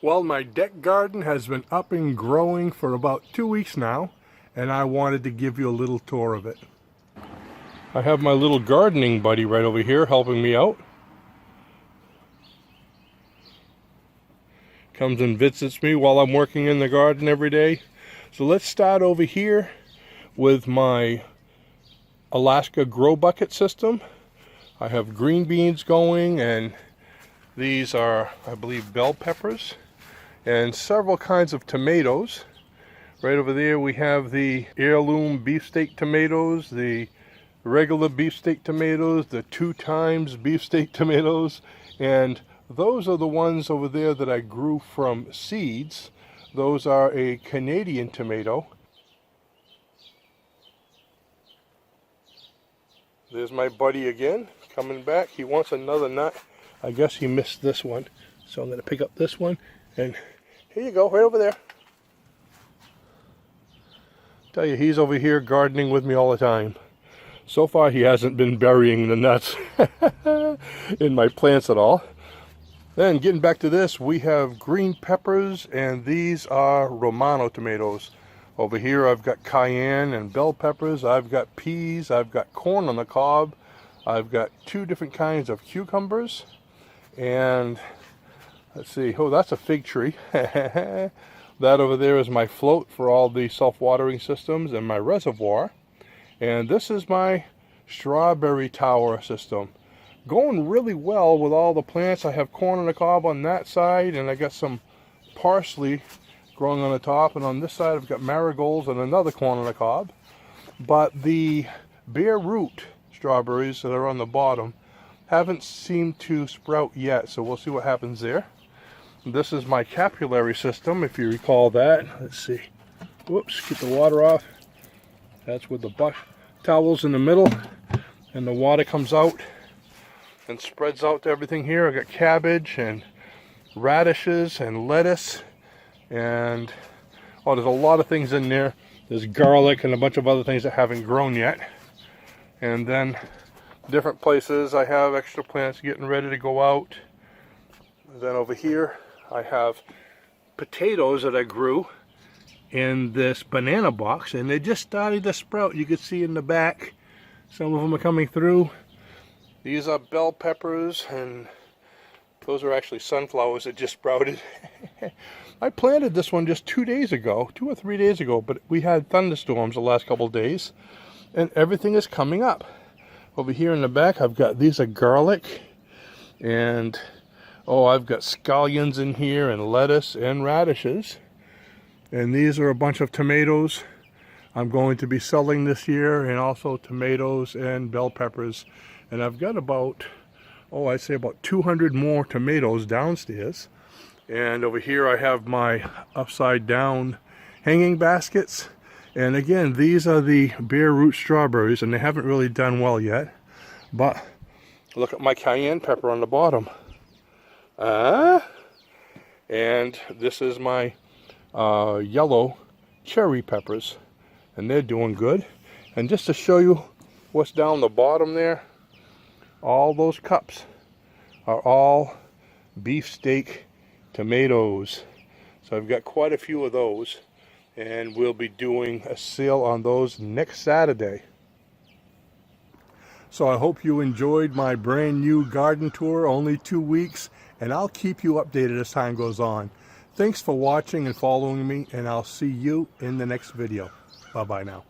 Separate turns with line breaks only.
Well, my deck garden has been up and growing for about 2 weeks now, and I wanted to give you a little tour of it. I have my little gardening buddy right over here helping me out. Comes and visits me while I'm working in the garden every day. So let's start over here with my Alaska grow bucket system. I have green beans going, and these are, I believe, bell peppers, and several kinds of tomatoes. Right over there we have the heirloom beefsteak tomatoes, the regular beefsteak tomatoes, the 2 times beefsteak tomatoes, and those are the ones over there that I grew from seeds. Those are a Canadian tomato. There's my buddy again, coming back. He wants another nut. I guess he missed this one. So I'm going to pick up this one, and here you go, right over there. Tell you, he's over here gardening with me all the time. So far he hasn't been burying the nuts in my plants at all. Then getting back to this, we have green peppers, and these are Romano tomatoes. Over here I've got cayenne and bell peppers, I've got peas, I've got corn on the cob, I've got 2 different kinds of cucumbers, and let's see, oh, that's a fig tree. That over there is my float for all the self-watering systems and my reservoir. And this is my strawberry tower system. Going really well with all the plants. I have corn on the cob on that side, and I got some parsley growing on the top, and on this side I've got marigolds and another corn on the cob. But the bare root strawberries that are on the bottom haven't seemed to sprout yet, so we'll see what happens there. This is my capillary system, if you recall that. Let's see. Whoops, get the water off. That's with the towels in the middle, and the water comes out and spreads out to everything here. I got cabbage and radishes and lettuce, and oh, there's a lot of things in there. There's garlic and a bunch of other things that haven't grown yet. And then different places I have extra plants getting ready to go out. And then over here I have potatoes that I grew in this banana box, and they're just starting to sprout. You can see in the back some of them are coming through. These are bell peppers, and those are actually sunflowers that just sprouted. I planted this one just 2 days ago, 2 or 3 days ago, but we had thunderstorms the last couple of days, and everything is coming up. Over here in the back I've got, these are garlic, and oh, I've got scallions in here, and lettuce and radishes. And these are a bunch of tomatoes I'm going to be selling this year, and also tomatoes and bell peppers. And I've got about, oh, I'd say about 200 more tomatoes downstairs. And over here I have my upside down hanging baskets. And again, these are the bare root strawberries, and they haven't really done well yet. But look at my cayenne pepper on the bottom. And this is my yellow cherry peppers, and they're doing good. And just to show you what's down the bottom there, all those cups are all beefsteak tomatoes. So I've got quite a few of those, and we'll be doing a sale on those next Saturday. So I hope you enjoyed my brand new garden tour, only 2 weeks, and I'll keep you updated as time goes on. Thanks for watching and following me, and I'll see you in the next video. Bye-bye now.